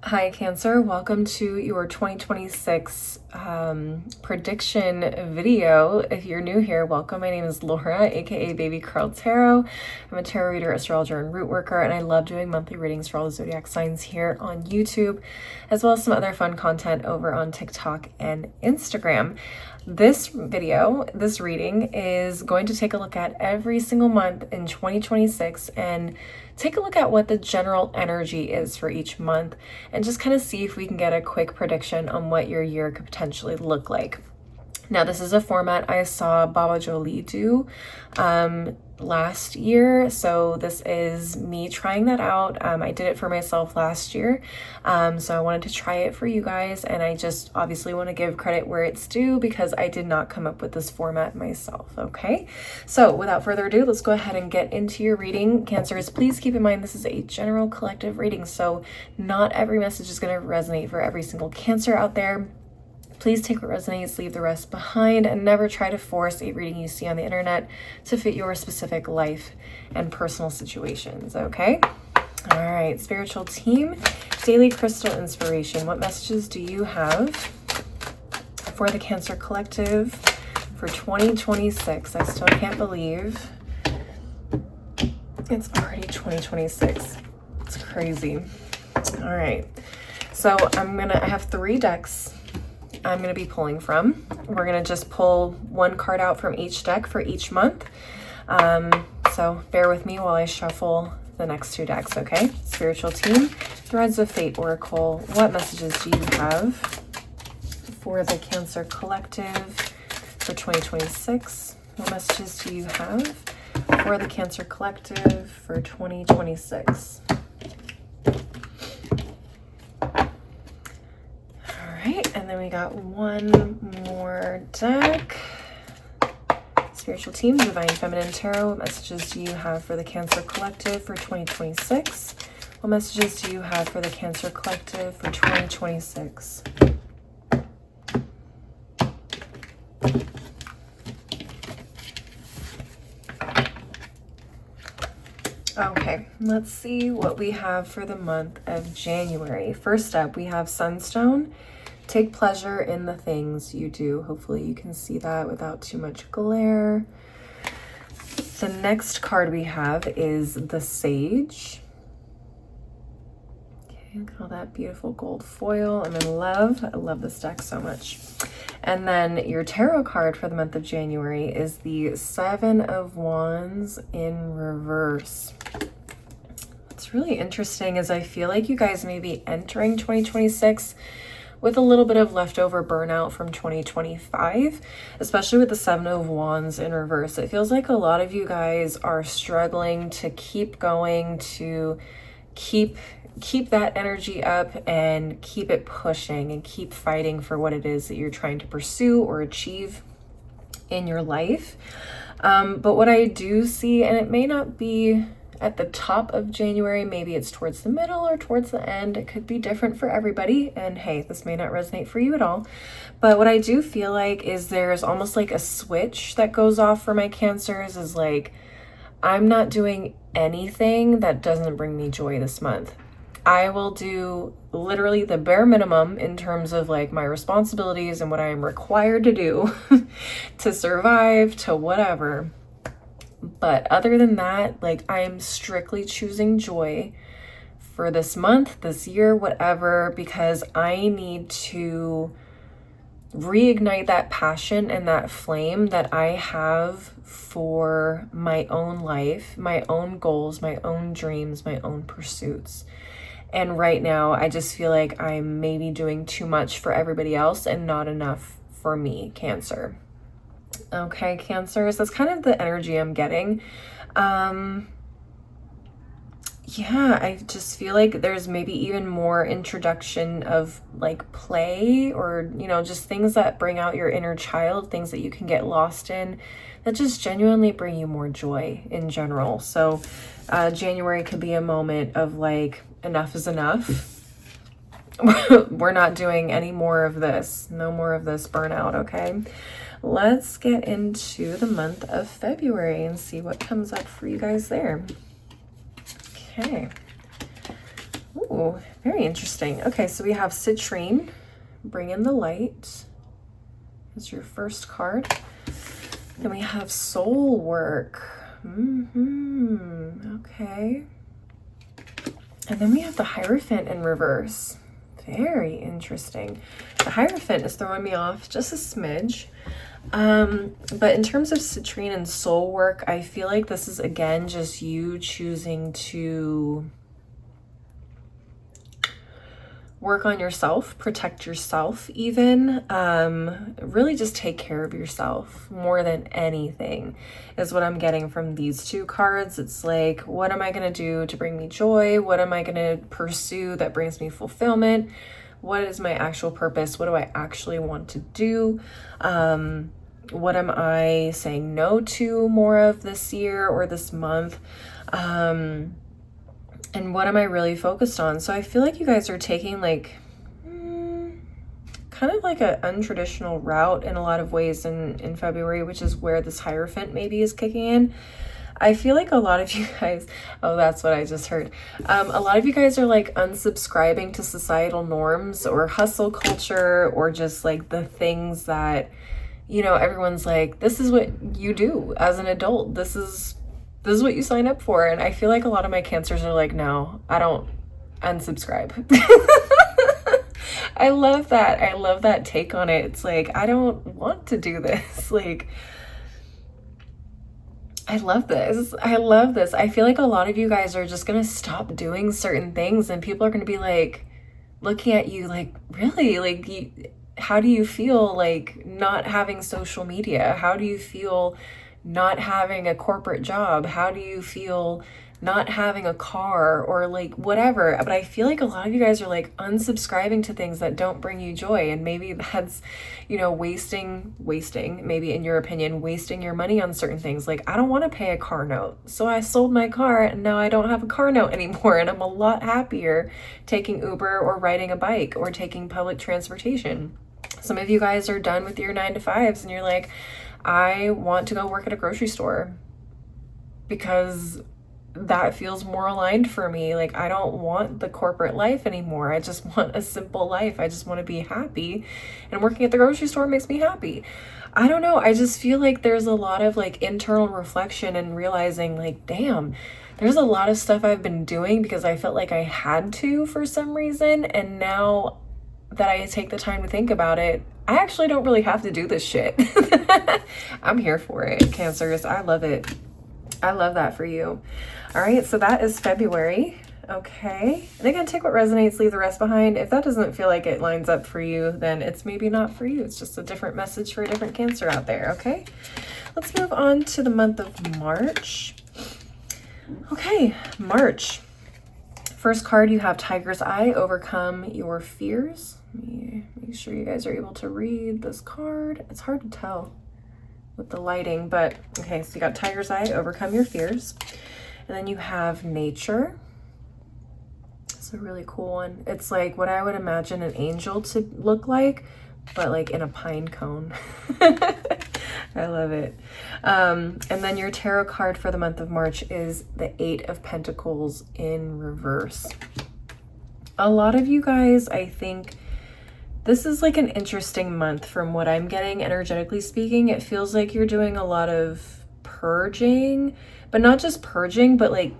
Hi Cancer, welcome to your 2026 prediction video. If you're new here, welcome. My name is Laura, aka Baby Curl Tarot. I'm a tarot reader, astrologer, and root worker, and I love doing monthly readings for all the zodiac signs here on YouTube, as well as some other fun content over on TikTok and Instagram. This reading is going to take a look at every single month in 2026 and take a look at what the general energy is for each month and just kind of see if we can get a quick prediction on what your year could potentially look like. Now, this is a format I saw Baba Jolie do last year, so this is me trying that out. I did it for myself last year, so I wanted to try it for you guys, and I just obviously want to give credit where it's due because I did not come up with this format myself, okay? So without further ado, let's go ahead and get into your reading. Cancers, please keep in mind this is a general collective reading, so not every message is going to resonate for every single Cancer out there. Please take what resonates, leave the rest behind, and never try to force a reading you see on the internet to fit your specific life and personal situations, okay? All right, spiritual team, daily crystal inspiration. What messages do you have for the Cancer Collective for 2026? I still can't believe it's already 2026. It's crazy. All right, so I have 3 decks I'm going to be pulling from. We're going to just pull 1 card out from each deck for each month. So bear with me while I shuffle the next 2 decks, okay? Spiritual team, Threads of Fate Oracle. What messages do you have for the Cancer Collective for 2026? What messages do you have for the Cancer Collective for 2026? And then we got 1 more deck. Spiritual team, Divine Feminine Tarot. What messages do you have for the Cancer Collective for 2026? What messages do you have for the Cancer Collective for 2026? Okay, let's see what we have for the month of January. First up, we have Sunstone. Take pleasure in the things you do. Hopefully you can see that without too much glare. The next card we have is the Sage. Okay, look at all that beautiful gold foil. I'm in love. I love this deck so much. And then your tarot card for the month of January is the 7 of Wands in reverse. What's really interesting is I feel like you guys may be entering 2026 with a little bit of leftover burnout from 2025, especially with the 7 of Wands in reverse. It feels like a lot of you guys are struggling to keep going, to keep that energy up and keep it pushing and keep fighting for what it is that you're trying to pursue or achieve in your life. But what I do see, and it may not be at the top of January, maybe it's towards the middle or towards the end. It could be different for everybody. And hey, this may not resonate for you at all. But what I do feel like is there's almost like a switch that goes off for my Cancers is like, I'm not doing anything that doesn't bring me joy this month. I will do literally the bare minimum in terms of like my responsibilities and what I am required to do to survive, to whatever. But other than that, like I'm strictly choosing joy for this month, this year, whatever, because I need to reignite that passion and that flame that I have for my own life, my own goals, my own dreams, my own pursuits. And right now, I just feel like I'm maybe doing too much for everybody else and not enough for me, Cancer. Okay, Cancers, that's kind of the energy I'm getting. Yeah, I just feel like there's maybe even more introduction of like play or, you know, just things that bring out your inner child, things that you can get lost in that just genuinely bring you more joy in general. So January could be a moment of like, enough is enough. We're not doing any more of this. No more of this burnout, okay? Let's get into the month of February and see what comes up for you guys there. Okay. Ooh, very interesting. Okay, so we have citrine, bring in the light. That's your first card. Then we have soul work. Okay. And then we have the Hierophant in reverse. Very interesting. The Hierophant is throwing me off just a smidge. But in terms of citrine and soul work, I feel like this is, again, just you choosing to work on yourself, protect yourself even, really just take care of yourself more than anything is what I'm getting from these two cards. It's like, what am I going to do to bring me joy? What am I going to pursue that brings me fulfillment? What is my actual purpose? What do I actually want to do? What am I saying no to more of this year or this month? And what am I really focused on? So I feel like you guys are taking like kind of like an untraditional route in a lot of ways in February, which is where this Hierophant maybe is kicking in. I feel like a lot of you guys, oh, that's what I just heard. A lot of you guys are like unsubscribing to societal norms or hustle culture or just like the things that, you know, everyone's like, this is what you do as an adult. This is what you sign up for. And I feel like a lot of my Cancers are like, no, I don't unsubscribe. I love that. I love that take on it. It's like, I don't want to do this. Like, I love this. I love this. I feel like a lot of you guys are just going to stop doing certain things and people are going to be like, looking at you like, really? Like, how do you feel like not having social media? How do you feel not having a corporate job? How do you feel not having a car or like whatever? But I feel like a lot of you guys are like unsubscribing to things that don't bring you joy. And maybe that's, you know, wasting, maybe in your opinion, wasting your money on certain things. Like, I don't want to pay a car note. So I sold my car and now I don't have a car note anymore. And I'm a lot happier taking Uber or riding a bike or taking public transportation. Some of you guys are done with your 9-to-5s and you're like, I want to go work at a grocery store because that feels more aligned for me. Like, I don't want the corporate life anymore. I just want a simple life. I just want to be happy. And working at the grocery store makes me happy. I don't know. I just feel like there's a lot of like internal reflection and realizing like, damn, there's a lot of stuff I've been doing because I felt like I had to for some reason. And now that I take the time to think about it, I actually don't really have to do this shit. I'm here for it, Cancers. I love it. I love that for you. All right, so that is February. Okay. And again, take what resonates, leave the rest behind. If that doesn't feel like it lines up for you, then it's maybe not for you. It's just a different message for a different Cancer out there, okay? Let's move on to the month of March. Okay, March. First card, you have Tiger's Eye, overcome your fears. Let me make sure you guys are able to read this card. It's hard to tell with the lighting, but okay, so you got Tiger's Eye, overcome your fears. And then you have Nature. It's a really cool one. It's like what I would imagine an angel to look like, but like in a pine cone. I love it. And then your tarot card for the month of March is the 8 of Pentacles in reverse. A lot of you guys, I think, this is like an interesting month from what I'm getting, energetically speaking. It feels like you're doing a lot of purging, but not just purging, but like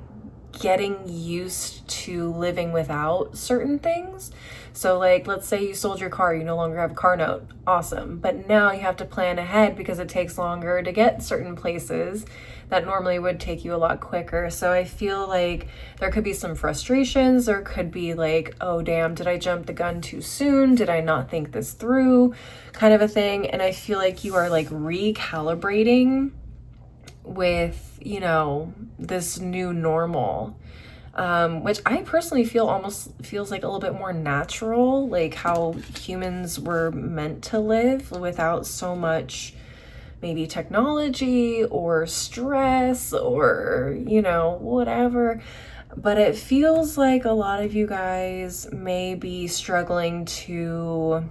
getting used to living without certain things. So like, let's say you sold your car, you no longer have a car note. Awesome. But now you have to plan ahead because it takes longer to get certain places that normally would take you a lot quicker. So I feel like there could be some frustrations. There could be like, oh damn, did I jump the gun too soon? Did I not think this through? Kind of a thing. And I feel like you are like recalibrating with, you know, this new normal. Which I personally feel almost feels like a little bit more natural, like how humans were meant to live without so much maybe technology or stress or, you know, whatever. But it feels like a lot of you guys may be struggling to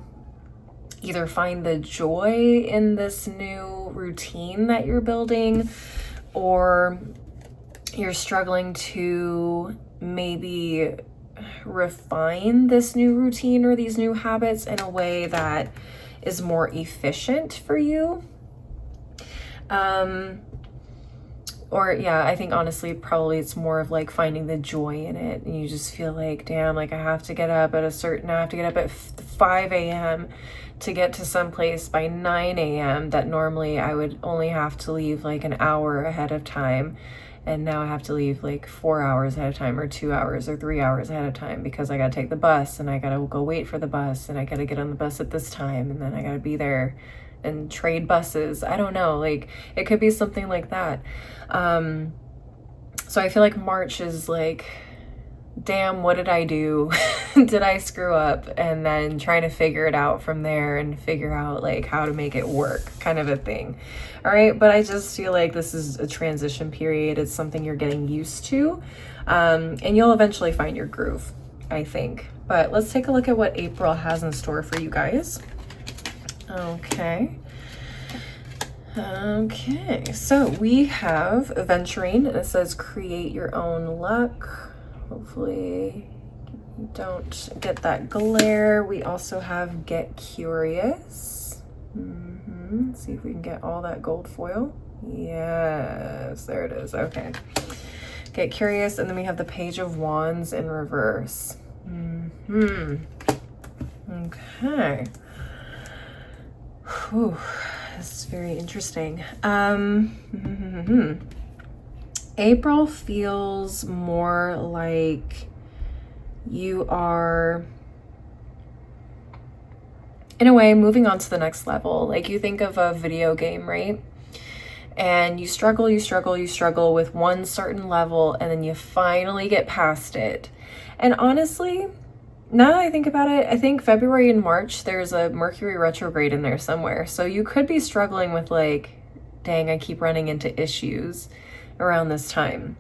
either find the joy in this new routine that you're building, or you're struggling to maybe refine this new routine or these new habits in a way that is more efficient for you. Or yeah, I think honestly, probably it's more of like finding the joy in it. And you just feel like, damn, like I have to get up at at 5 a.m. to get to some place by 9 a.m. that normally I would only have to leave like an hour ahead of time. And now I have to leave like 4 hours ahead of time, or 2 hours or 3 hours ahead of time, because I gotta take the bus and I gotta go wait for the bus and I gotta get on the bus at this time and then I gotta be there and trade buses. I don't know, like it could be something like that. So I feel like March is like, damn, what did I do? Did I screw up? And then trying to figure it out from there and figure out like how to make it work, kind of a thing. All right, but I just feel like this is a transition period. It's something you're getting used to, and you'll eventually find your groove, I think. But let's take a look at what April has in store for you guys. Okay, so we have venturing, and it says create your own luck. Hopefully you don't get that glare. We also have get curious. Let's see if we can get all that gold foil. Yes, there it is. Okay, get curious, and then we have the page of wands in reverse. Okay. Whew. This is very interesting. April feels more like you are, in a way, moving on to the next level. Like you think of a video game, right? And you struggle with one certain level, and then you finally get past it. And honestly, now that I think about it, I think February and March, there's a Mercury retrograde in there somewhere. So you could be struggling with like, dang, I keep running into issues around this time.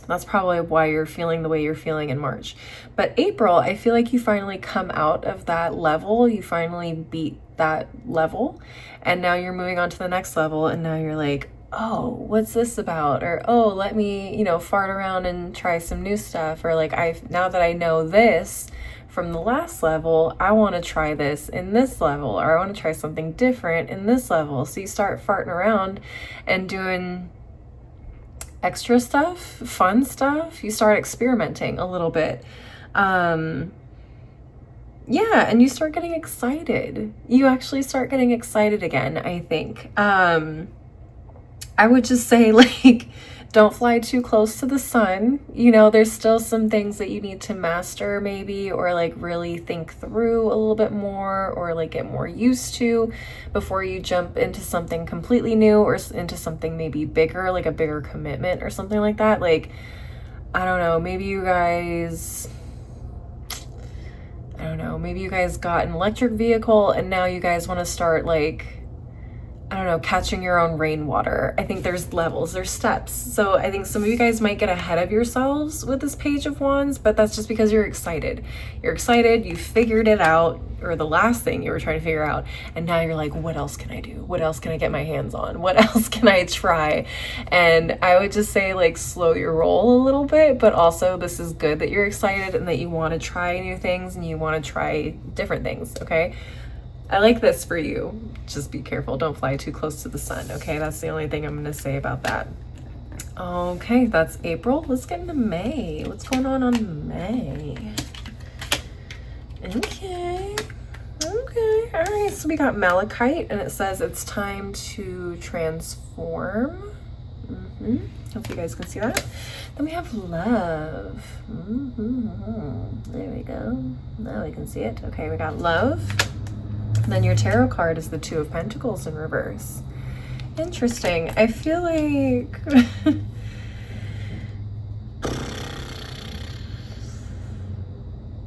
That's probably why you're feeling the way you're feeling in March. But April, I feel like you finally come out of that level. You finally beat that level. And now you're moving on to the next level. And now you're like, oh, what's this about? Or, oh, let me, fart around and try some new stuff. Or like, now that I know this from the last level, I want to try this in this level, or I want to try something different in this level. So you start farting around and doing extra stuff, fun stuff. You start experimenting a little bit. Yeah, and you start getting excited. You actually start getting excited again, I think. I would just say, like, don't fly too close to the sun. There's still some things that you need to master maybe, or like really think through a little bit more, or like get more used to before you jump into something completely new, or into something maybe bigger, like a bigger commitment or something like that. Like, I don't know, maybe you guys got an electric vehicle and now you guys want to start like, I don't know, catching your own rainwater. I think there's levels, there's steps. So I think some of you guys might get ahead of yourselves with this page of wands, but that's just because you're excited. You're excited, you figured it out, or the last thing you were trying to figure out. And now you're like, what else can I do? What else can I get my hands on? What else can I try? And I would just say like slow your roll a little bit, but also this is good that you're excited and that you want to try new things and you want to try different things, okay? I like this for you. Just be careful. Don't fly too close to the sun, okay? That's the only thing I'm going to say about that. Okay, that's April. Let's get into May. What's going on May? Okay. All right, so we got Malachite, and it says it's time to transform. Hope you guys can see that. Then we have Love. There we go. Now we can see it. Okay, we got Love. Then your tarot card is the Two of Pentacles in reverse. Interesting. I feel like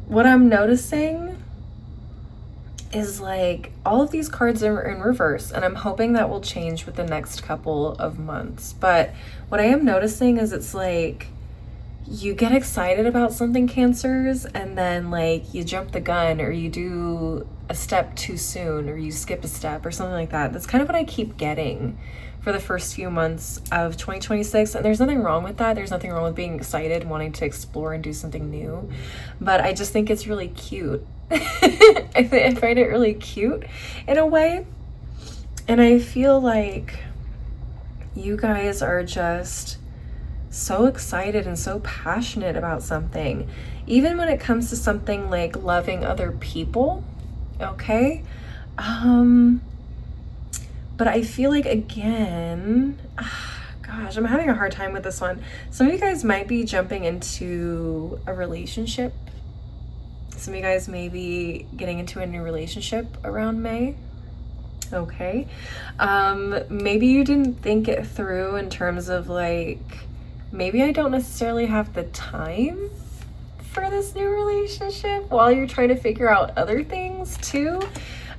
what I'm noticing is like all of these cards are in reverse, and I'm hoping that will change with the next couple of months. But what I am noticing is it's like you get excited about something, Cancers, and then like you jump the gun, or you do a step too soon, or you skip a step or something like that. That's kind of what I keep getting for the first few months of 2026. And there's nothing wrong with that. There's nothing wrong with being excited, wanting to explore and do something new. But I just think it's really cute. I find it really cute in a way. And I feel like you guys are just so excited and so passionate about something, even when it comes to something like loving other people. Okay. But I feel like, again, gosh, I'm having a hard time with this one. Some of you guys might be jumping into a relationship. Some of you guys may be getting into a new relationship around May. Okay. Maybe you didn't think it through in terms of like, maybe I don't necessarily have the time for this new relationship while you're trying to figure out other things too.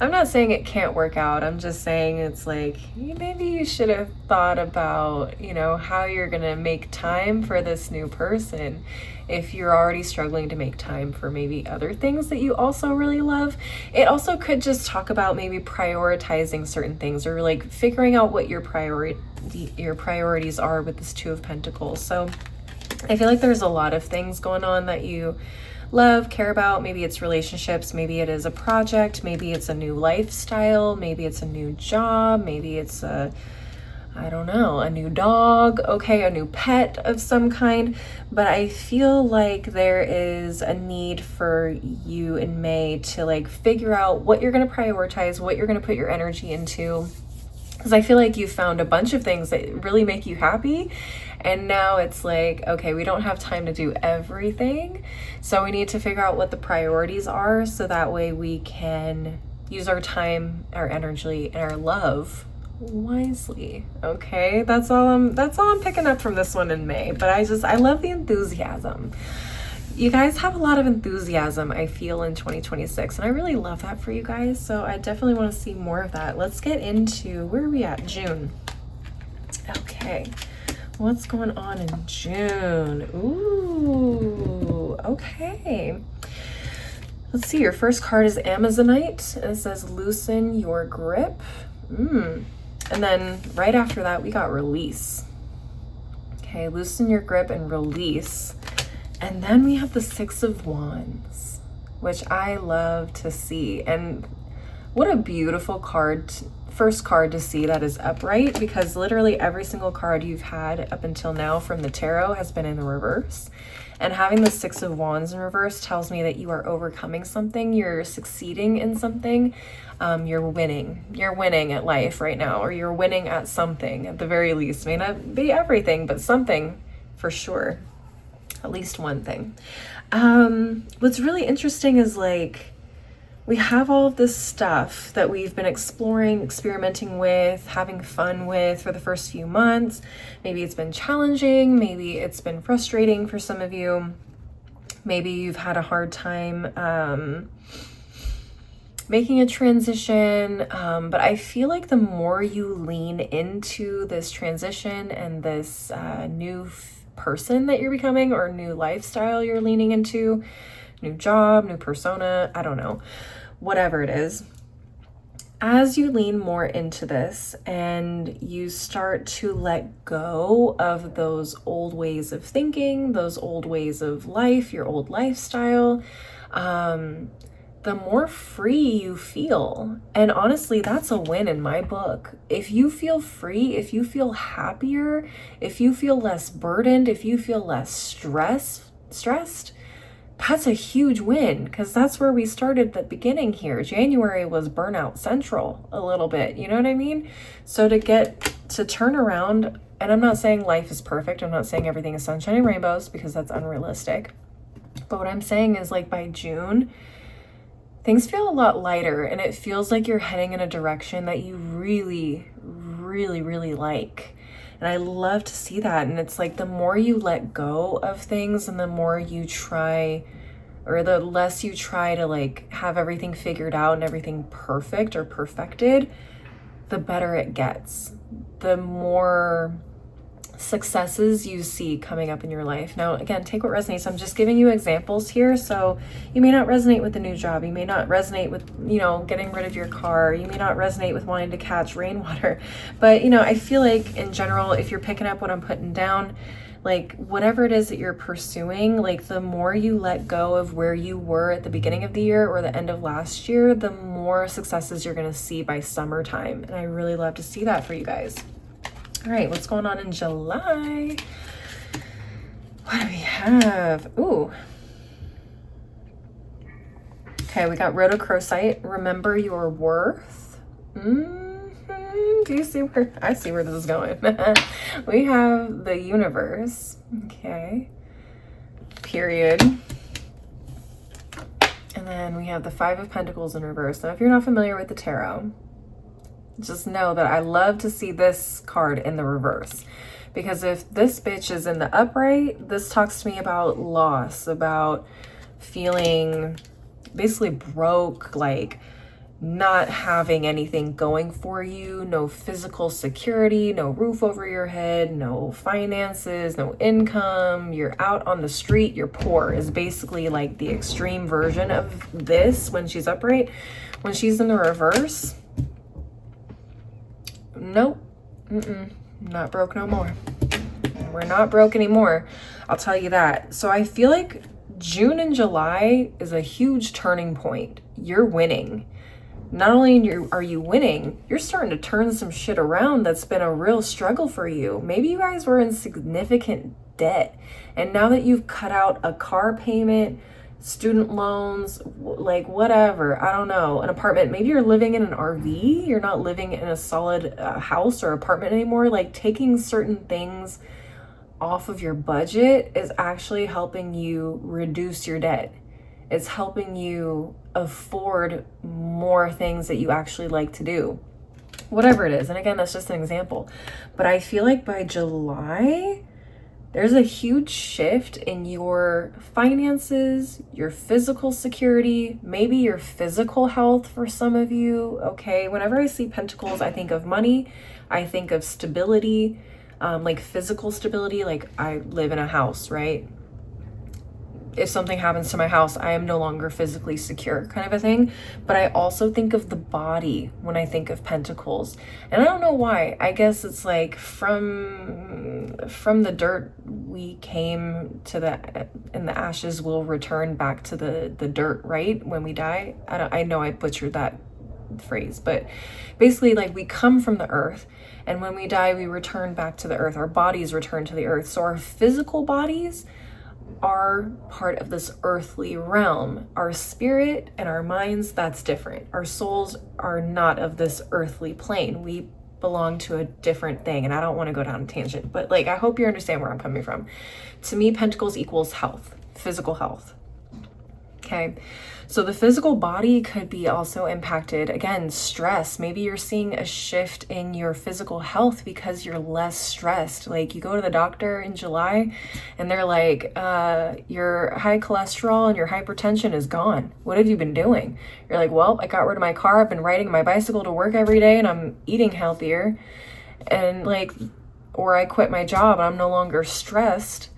I'm not saying it can't work out. I'm just saying it's like, maybe you should have thought about, you know, how you're gonna make time for this new person if you're already struggling to make time for maybe other things that you also really love. It also could just talk about maybe prioritizing certain things, or like figuring out what your priorities are with this Two of Pentacles. So I feel like there's a lot of things going on that you love, care about. Maybe it's relationships, maybe it is a project, maybe it's a new lifestyle, maybe it's a new job, maybe it's a new dog, okay, a new pet of some kind. But I feel like there is a need for you in May to like figure out what you're going to prioritize, what you're going to put your energy into. Because I feel like you found a bunch of things that really make you happy. And now it's like, okay, we don't have time to do everything. So we need to figure out what the priorities are, so that way we can use our time, our energy, and our love wisely. Okay, that's all I'm picking up from this one in May. But I love the enthusiasm. You guys have a lot of enthusiasm, I feel, in 2026, and I really love that for you guys. So I definitely want to see more of that. Let's get into, where are we at? June. Okay, what's going on in June? Ooh, okay. Let's see, your first card is Amazonite, and it says loosen your grip. And then right after that, we got release. Okay, loosen your grip and release. And then we have the Six of Wands, which I love to see. And what a beautiful card, first card to see that is upright, because literally every single card you've had up until now from the tarot has been in the reverse. And having the Six of Wands in reverse tells me that you are overcoming something, you're succeeding in something, you're winning. You're winning at life right now, or you're winning at something at the very least. May not be everything, but something for sure. At least one thing. What's really interesting is like, we have all of this stuff that we've been exploring, experimenting with, having fun with for the first few months. Maybe it's been challenging, maybe it's been frustrating for some of you. Maybe you've had a hard time making a transition, but I feel like the more you lean into this transition and this new person that you're becoming, or new lifestyle you're leaning into, new job, new persona, I don't know, whatever it is, as you lean more into this and you start to let go of those old ways of thinking, those old ways of life, your old lifestyle, the more free you feel. And honestly, that's a win in my book. If you feel free, if you feel happier, if you feel less burdened, if you feel less stressed, that's a huge win, because that's where we started at the beginning here. January was burnout central a little bit, you know what I mean? So to get to turn around, and I'm not saying life is perfect, I'm not saying everything is sunshine and rainbows, because that's unrealistic. But what I'm saying is, like, by June, things feel a lot lighter, and it feels like you're heading in a direction that you really, really, really like. And I love to see that. And it's like, the more you let go of things and the more you try, or the less you try to like have everything figured out and everything perfect or perfected, the better it gets. The more successes you see coming up in your life. Now, again, take what resonates. I'm just giving you examples here. So you may not resonate with the new job. You may not resonate with, getting rid of your car. You may not resonate with wanting to catch rainwater. But, I feel like in general, if you're picking up what I'm putting down, like whatever it is that you're pursuing, like the more you let go of where you were at the beginning of the year or the end of last year, the more successes you're going to see by summertime. And I really love to see that for you guys. All right, what's going on in July? What do we have? Ooh. Okay, we got rhodochrosite. Remember your worth. Do you see where? I see where this is going. We have the universe. Okay. Period. And then we have the Five of Pentacles in reverse. Now, if you're not familiar with the tarot, just know that I love to see this card in the reverse, because if this bitch is in the upright, this talks to me about loss, about feeling basically broke, like not having anything going for you, no physical security, no roof over your head, no finances, no income, you're out on the street, you're poor, is basically like the extreme version of this when she's upright. When she's in the reverse, nope, not broke no more. We're not broke anymore, I'll tell you that. So I feel like June and July is a huge turning point. You're winning. Not only are you winning, you're starting to turn some shit around that's been a real struggle for you. Maybe you guys were in significant debt, and now that you've cut out a car payment, student loans, like whatever, I don't know, an apartment, maybe you're living in an RV, you're not living in a solid house or apartment anymore, like taking certain things off of your budget is actually helping you reduce your debt. It's helping you afford more things that you actually like to do, whatever it is. And again, that's just an example, but I feel like by July, there's a huge shift in your finances, your physical security, maybe your physical health for some of you. Okay, whenever I see pentacles, I think of money, I think of stability, like physical stability. Like I live in a house, right? If something happens to my house, I am no longer physically secure, kind of a thing. But I also think of the body when I think of pentacles. And I don't know why. I guess it's like from the dirt we came to and the ashes will return back to the dirt, right? When we die. I know I butchered that phrase, but basically like we come from the earth, and when we die, we return back to the earth. Our bodies return to the earth. So our physical bodies are part of this earthly realm. Our spirit and our minds, that's different. Our souls are not of this earthly plane. We belong to a different thing. And I don't want to go down a tangent, but like, I hope you understand where I'm coming from. To me, pentacles equals health, physical health. Okay. So the physical body could be also impacted. Again, stress. Maybe you're seeing a shift in your physical health because you're less stressed. Like you go to the doctor in July and they're like, your high cholesterol and your hypertension is gone. What have you been doing? You're like, well, I got rid of my car. I've been riding my bicycle to work every day and I'm eating healthier. And like, or I quit my job and I'm no longer stressed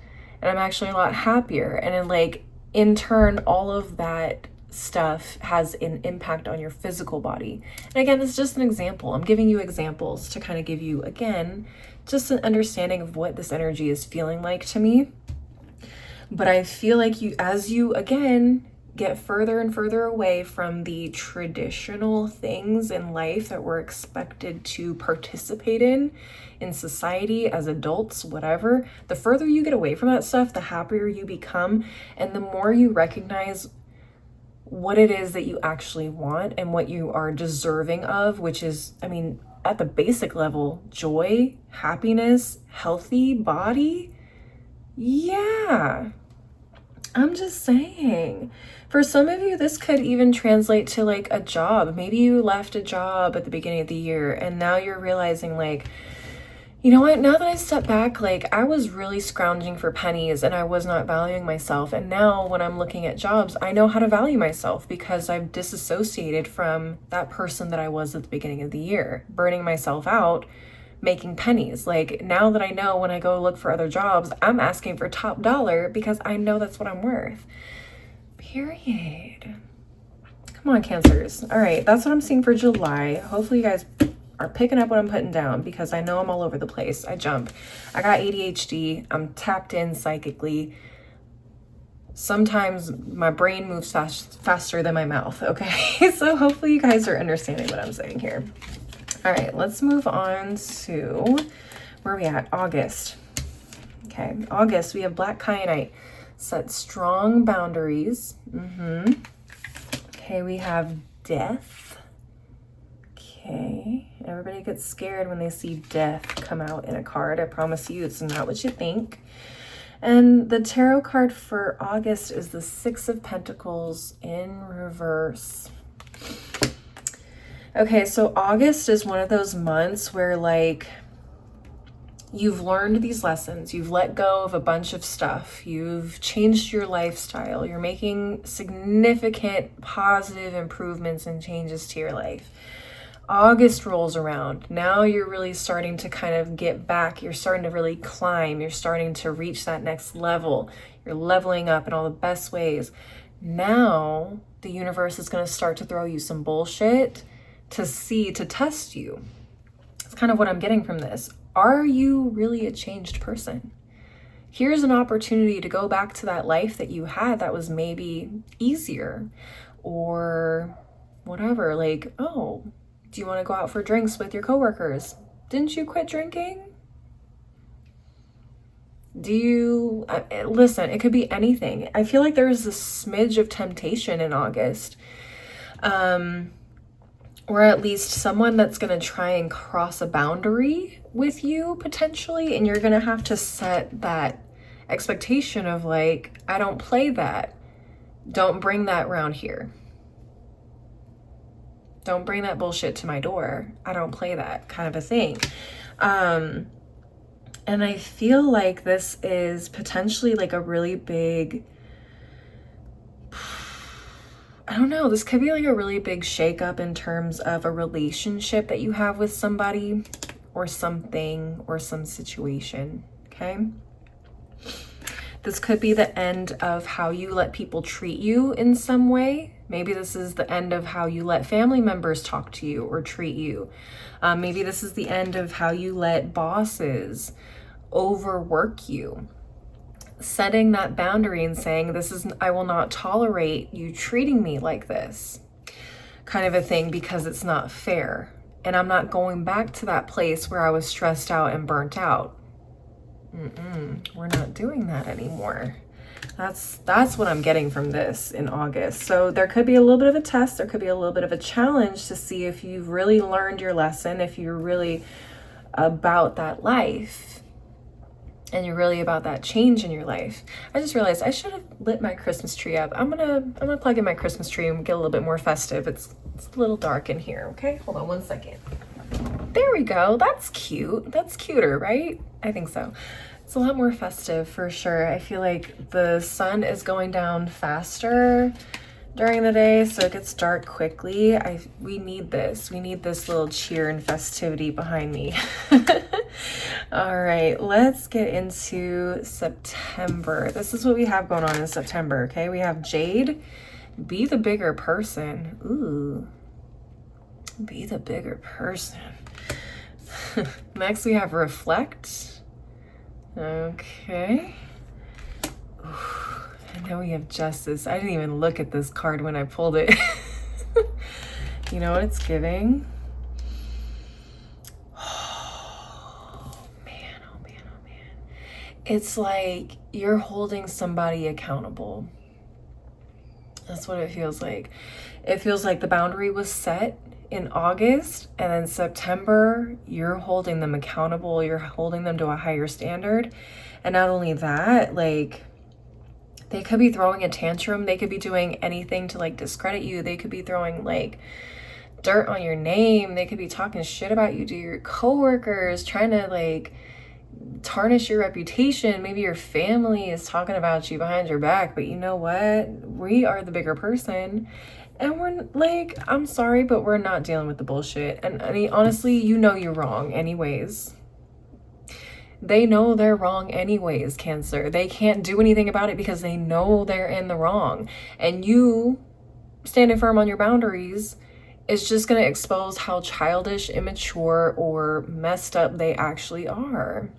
and I'm actually a lot happier. And then like, in turn, all of that stuff has an impact on your physical body. And again, it's just an example. I'm giving you examples to kind of give you, again, just an understanding of what this energy is feeling like to me. But I feel like as you, again, get further and further away from the traditional things in life that we're expected to participate in society as adults, whatever, the further you get away from that stuff, the happier you become, and the more you recognize what it is that you actually want and what you are deserving of, which is, I mean, at the basic level, joy, happiness, healthy body. Yeah, I'm just saying. For some of you, this could even translate to like a job. Maybe you left a job at the beginning of the year and now you're realizing like, you know what, now that I step back, like I was really scrounging for pennies and I was not valuing myself. And now when I'm looking at jobs, I know how to value myself because I've disassociated from that person that I was at the beginning of the year, burning myself out making pennies. Like, now that I know when I go look for other jobs, I'm asking for top dollar because I know that's what I'm worth. Period. Come on, Cancers. All right, that's what I'm seeing for July. Hopefully you guys are picking up what I'm putting down, because I know I'm all over the place. I jump. I got ADHD. I'm tapped in psychically. Sometimes my brain moves faster than my mouth, okay? So hopefully you guys are understanding what I'm saying here. All right, let's move on to, where are we at? August. Okay, August, we have Black Kyanite. Set strong boundaries. Okay, we have Death. Okay, everybody gets scared when they see Death come out in a card. I promise you, it's not what you think. And the tarot card for August is the Six of Pentacles in reverse. Okay, so August is one of those months where, like, you've learned these lessons, you've let go of a bunch of stuff, you've changed your lifestyle, you're making significant positive improvements and changes to your life. August rolls around. Now you're really starting to kind of get back. You're starting to really climb. You're starting to reach that next level. You're leveling up in all the best ways. Now the universe is going to start to throw you some bullshit to test you. That's kind of what I'm getting from this. Are you really a changed person? Here's an opportunity to go back to that life that you had that was maybe easier or whatever. Like, oh, do you want to go out for drinks with your coworkers? Didn't you quit drinking? Do you, listen, it could be anything. I feel like there's a smidge of temptation in August. Or at least someone that's going to try and cross a boundary with you potentially. And you're going to have to set that expectation of, like, I don't play that. Don't bring that around here. Don't bring that bullshit to my door. I don't play that, kind of a thing. And I feel like this is potentially like a really big, I don't know, this could be like a really big shakeup in terms of a relationship that you have with somebody or something or some situation, okay? This could be the end of how you let people treat you in some way. Maybe this is the end of how you let family members talk to you or treat you. Maybe this is the end of how you let bosses overwork you. Setting that boundary and saying, I will not tolerate you treating me like this, kind of a thing, because it's not fair. And I'm not going back to that place where I was stressed out and burnt out. We're not doing that anymore. That's what I'm getting from this in August. So there could be a little bit of a test. There could be a little bit of a challenge to see if you've really learned your lesson, if you're really about that life and you're really about that change in your life. I just realized I should have lit my Christmas tree up. I'm gonna plug in my Christmas tree and get a little bit more festive. It's a little dark in here. Okay, hold on one second. There we go. That's cute. That's cuter, right? I think so. It's a lot more festive for sure. I feel like the sun is going down faster during the day, so it gets dark quickly. We need this. We need this little cheer and festivity behind me. All right, let's get into September. This is what we have going on in September, okay? We have Jade, be the bigger person. Ooh, be the bigger person. Next, we have Reflect. Okay. Ooh, and now we have Justice. I didn't even look at this card when I pulled it. You know what it's giving? Oh man, oh man, oh man. It's like you're holding somebody accountable. That's what it feels like. It feels like the boundary was set in August, and then September, you're holding them accountable. You're holding them to a higher standard. And not only that, like, they could be throwing a tantrum. They could be doing anything to, like, discredit you. They could be throwing, like, dirt on your name. They could be talking shit about you to your coworkers, trying to, like, tarnish your reputation. Maybe your family is talking about you behind your back, but you know what? We are the bigger person. And we're like, I'm sorry, but we're not dealing with the bullshit. And I mean, honestly, you know you're wrong anyways. They know they're wrong anyways, Cancer. They can't do anything about it because they know they're in the wrong. And you standing firm on your boundaries is just going to expose how childish, immature, or messed up they actually are.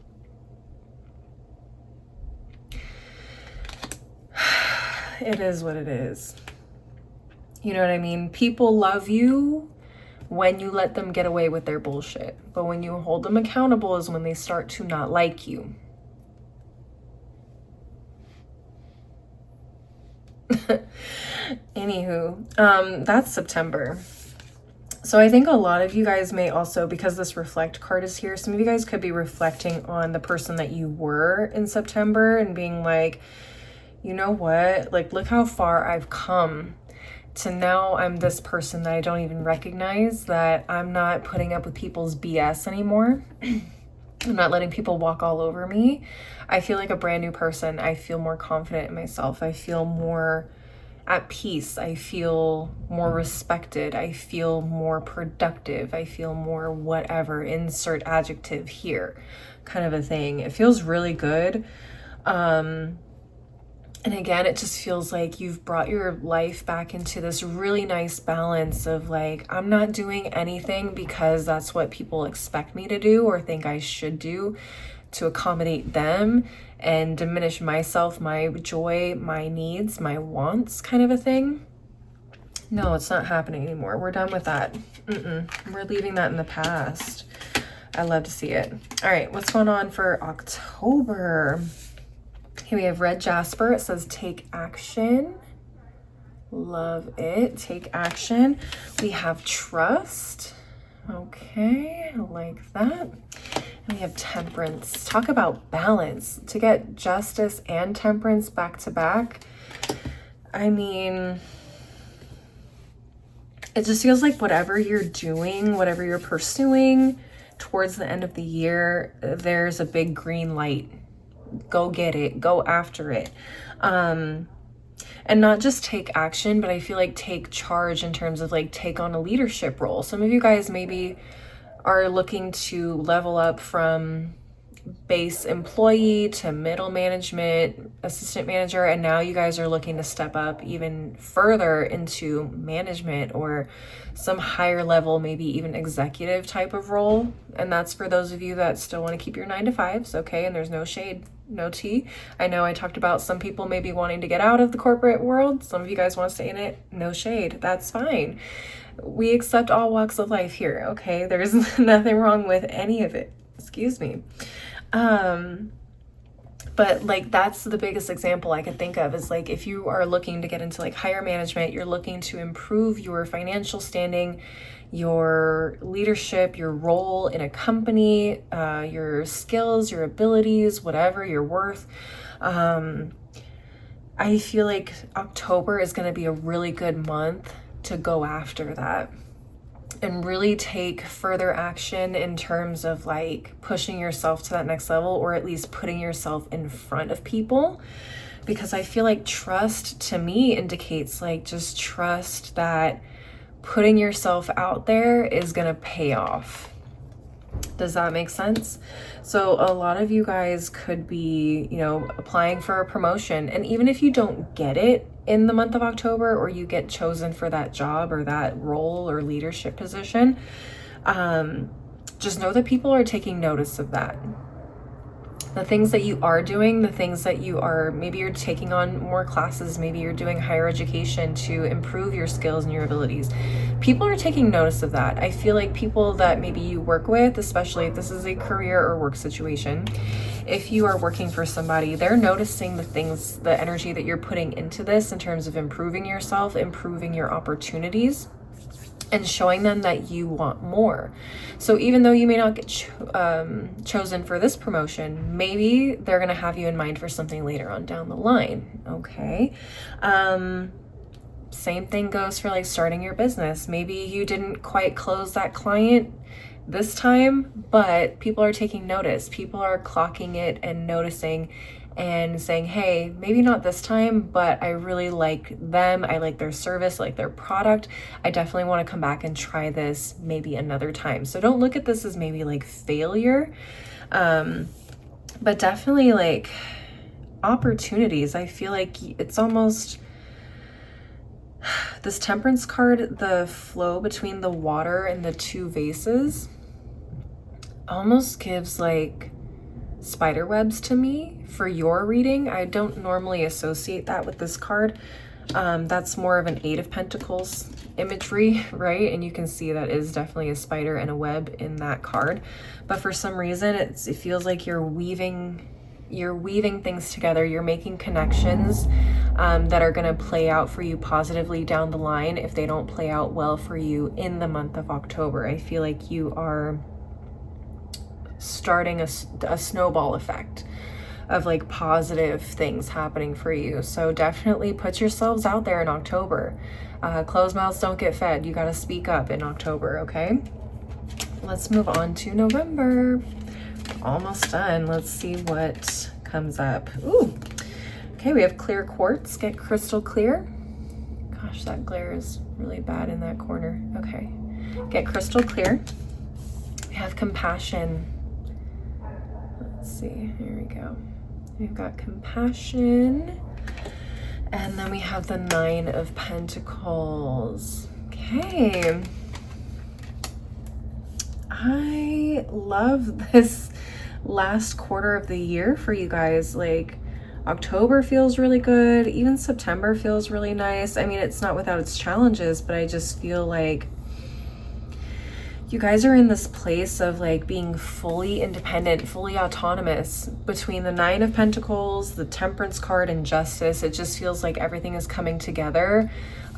It is what it is. You know what I mean? People love you when you let them get away with their bullshit. But when you hold them accountable is when they start to not like you. Anywho, that's September. So I think a lot of you guys may also, because this reflect card is here, some of you guys could be reflecting on the person that you were in September and being like, you know what? Like, look how far I've come to now I'm this person that I don't even recognize, that I'm not putting up with people's BS anymore. I'm not letting people walk all over me. I feel like a brand new person. I feel more confident in myself. I feel more at peace. I feel more respected. I feel more productive. I feel more whatever, insert adjective here, kind of a thing. It feels really good. And again, it just feels like you've brought your life back into this really nice balance of like, I'm not doing anything because that's what people expect me to do or think I should do to accommodate them and diminish myself, my joy, my needs, my wants, kind of a thing. No, it's not happening anymore. We're done with that. We're leaving that in the past. I love to see it. All right, what's going on for October? Okay, we have red jasper. It says take action. Love it. Take action. We have trust. Okay, I like that. And we have temperance. Talk about balance. To get justice and temperance back to back. I mean, it just feels like whatever you're doing, whatever you're pursuing towards the end of the year, there's a big green light. Go get it, go after it. And not just take action, but I feel like take charge in terms of like take on a leadership role. Some of you guys maybe are looking to level up from base employee to middle management, assistant manager, and now you guys are looking to step up even further into management or some higher level, maybe even executive type of role. And that's for those of you that still want to keep your 9-to-5s, okay? And there's no shade, no tea. I know I talked about some people maybe wanting to get out of the corporate world. Some of you guys want to stay in it. No shade. That's fine. We accept all walks of life here, okay? There's nothing wrong with any of it. Excuse me. But like, that's the biggest example I could think of is like, if you are looking to get into like higher management, you're looking to improve your financial standing, your leadership, your role in a company, your skills, your abilities, whatever, your worth. I feel like October is going to be a really good month to go after that and really take further action in terms of like pushing yourself to that next level, or at least putting yourself in front of people. Because I feel like trust to me indicates like just trust that putting yourself out there is gonna pay off. Does that make sense? So a lot of you guys could be, you know, applying for a promotion, and even if you don't get it in the month of October, or you get chosen for that job or that role or leadership position, just know that people are taking notice of that. The things that you are doing, the things that you are, maybe you're taking on more classes, maybe you're doing higher education to improve your skills and your abilities. People are taking notice of that. I feel like people that maybe you work with, especially if this is a career or work situation, if you are working for somebody, they're noticing the things, the energy that you're putting into this in terms of improving yourself, improving your opportunities, and showing them that you want more. So even though you may not get chosen for this promotion, maybe they're gonna have you in mind for something later on down the line, okay? Same thing goes for like starting your business. Maybe you didn't quite close that client this time, but people are taking notice. People are clocking it and noticing, and saying, hey, maybe not this time, but I really like them. I like their service, I like their product. I definitely want to come back and try this maybe another time. So don't look at this as maybe like failure, but definitely like opportunities. I feel like it's almost this Temperance card, the flow between the water and the two vases almost gives like spider webs to me for your reading. I don't normally associate that with this card. That's more of an Eight of Pentacles imagery, right? And you can see that is definitely a spider and a web in that card. But for some reason, it feels like you're weaving things together. You're making connections that are going to play out for you positively down the line if they don't play out well for you in the month of October. I feel like you are starting a snowball effect of like positive things happening for you. So definitely put yourselves out there in October. Closed mouths don't get fed. You got to speak up in October, okay? Let's move on to November. Almost done. Let's see what comes up. Ooh, okay, we have clear quartz. Get crystal clear. Gosh, that glare is really bad in that corner. Okay, get crystal clear. We have compassion. Let's see, here we go. We've got compassion. And then we have the Nine of Pentacles. Okay. I love this last quarter of the year for you guys. Like October feels really good. Even September feels really nice. I mean, it's not without its challenges, but I just feel like you guys are in this place of like being fully independent, fully autonomous. Between the Nine of Pentacles, the Temperance card, and Justice, it just feels like everything is coming together.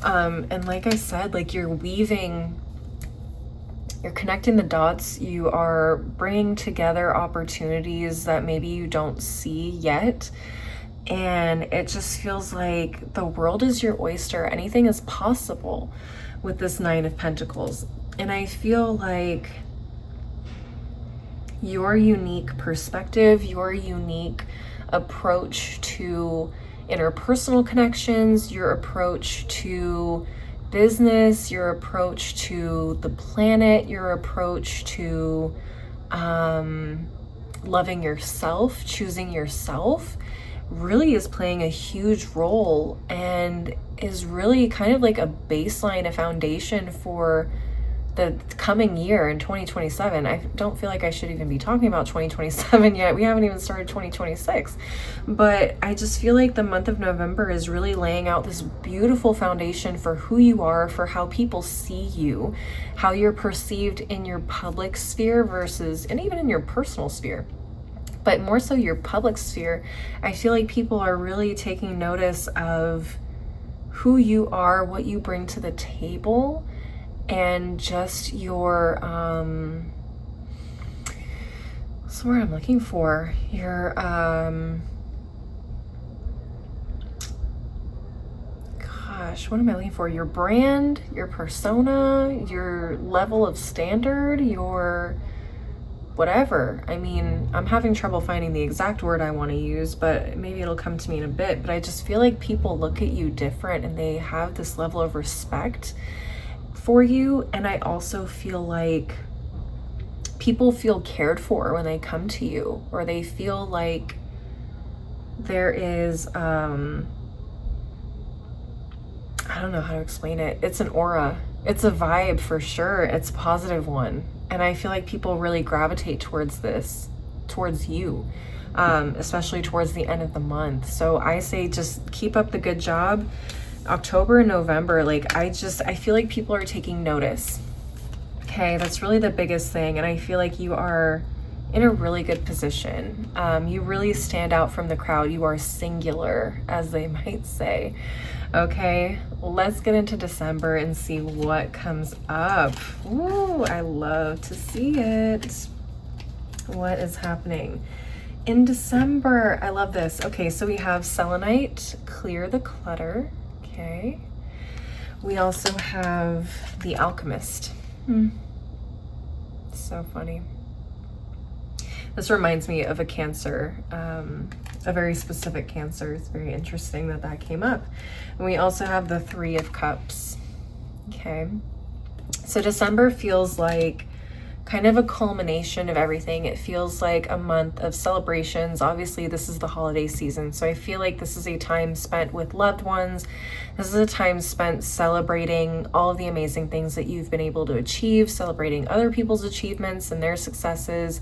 And like I said, like you're connecting the dots. You are bringing together opportunities that maybe you don't see yet. And it just feels like the world is your oyster. Anything is possible with this Nine of Pentacles. And I feel like your unique perspective, your unique approach to interpersonal connections, your approach to business, your approach to the planet, your approach to loving yourself, choosing yourself, really is playing a huge role and is really kind of like a baseline, a foundation for the coming year in 2027. I don't feel like I should even be talking about 2027 yet. We haven't even started 2026. But I just feel like the month of November is really laying out this beautiful foundation for who you are, for how people see you, how you're perceived in your public sphere versus, and even in your personal sphere. But more so your public sphere. I feel like people are really taking notice of who you are, what you bring to the table, and just your what's the word I'm looking for? Your gosh, what am I looking for? Your brand, your persona, your level of standard, your whatever. I mean, I'm having trouble finding the exact word I want to use, but maybe it'll come to me in a bit. But I just feel like people look at you different and they have this level of respect for you. And I also feel like people feel cared for when they come to you, or they feel like there is I don't know how to explain it. It's an aura, it's a vibe for sure. It's a positive one, and I feel like people really gravitate towards this, towards you, especially towards the end of the month. So I say just keep up the good job. October and November, like I feel like people are taking notice. Okay, that's really the biggest thing. And I feel like you are in a really good position. You really stand out from the crowd. You are singular, as they might say. Okay, let's get into December and see what comes up. Ooh, I love to see it. What is happening in December? I love this. Okay, so we have selenite, clear the clutter. Okay, we also have the alchemist. So funny. This reminds me of a Cancer a very specific Cancer. It's very interesting that that came up. And we also have the Three of Cups. Okay. So December feels like kind of a culmination of everything. It feels like a month of celebrations. Obviously, this is the holiday season, so I feel like this is a time spent with loved ones. This is a time spent celebrating all of the amazing things that you've been able to achieve, celebrating other people's achievements and their successes.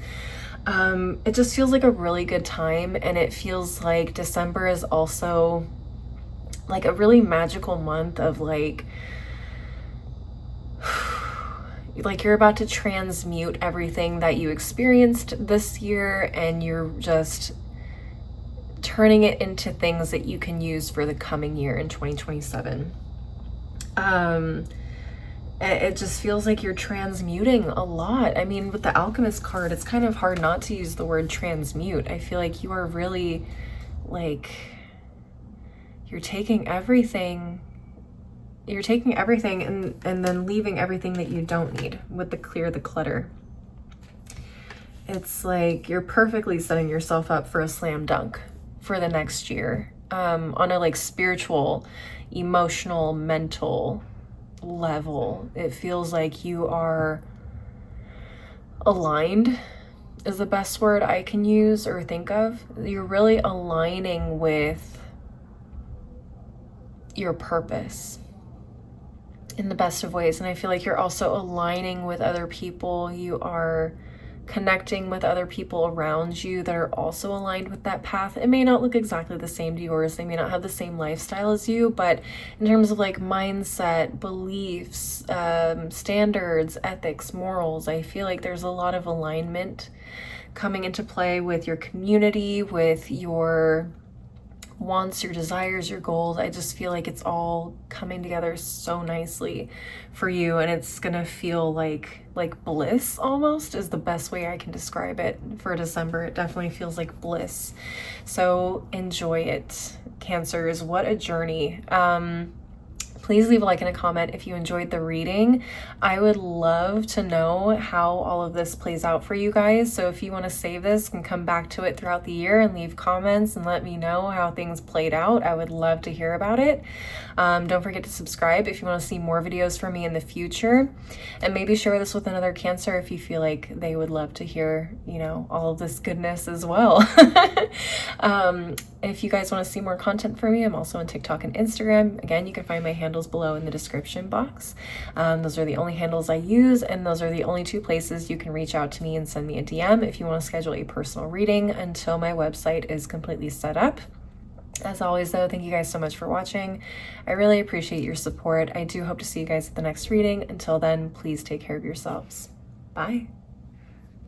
It just feels like a really good time, and it feels like December is also like a really magical month of like you're about to transmute everything that you experienced this year, and you're just turning it into things that you can use for the coming year in 2027. It just feels like you're transmuting a lot. I mean, with the Alchemist card, it's kind of hard not to use the word transmute. I feel like you are really like, you're taking everything and then leaving everything that you don't need with the clear the clutter. It's like you're perfectly setting yourself up for a slam dunk for the next year, on a like spiritual, emotional, mental level. It feels like you are aligned is the best word I can use or think of. You're really aligning with your purpose in the best of ways. And I feel like you're also aligning with other people. You are connecting with other people around you that are also aligned with that path. It may not look exactly the same to yours. They may not have the same lifestyle as you, but in terms of like mindset, beliefs, standards, ethics, morals, I feel like there's a lot of alignment coming into play with your community, with your wants, your desires, your goals. I just feel like it's all coming together so nicely for you, and it's gonna feel like bliss almost is the best way I can describe it for December. It definitely feels like bliss. So enjoy it, Cancers. What a journey. Please leave a like and a comment if you enjoyed the reading. I would love to know how all of this plays out for you guys. So if you want to save this and come back to it throughout the year and leave comments and let me know how things played out, I would love to hear about it. Don't forget to subscribe if you want to see more videos from me in the future. And maybe share this with another Cancer if you feel like they would love to hear, you know, all of this goodness as well. If you guys want to see more content from me, I'm also on TikTok and Instagram. Again, you can find my handles below in the description box. Those are the only handles I use, and those are the only two places you can reach out to me and send me a DM if you want to schedule a personal reading until my website is completely set up. As always, though, thank you guys so much for watching. I really appreciate your support. I do hope to see you guys at the next reading. Until then, please take care of yourselves. Bye.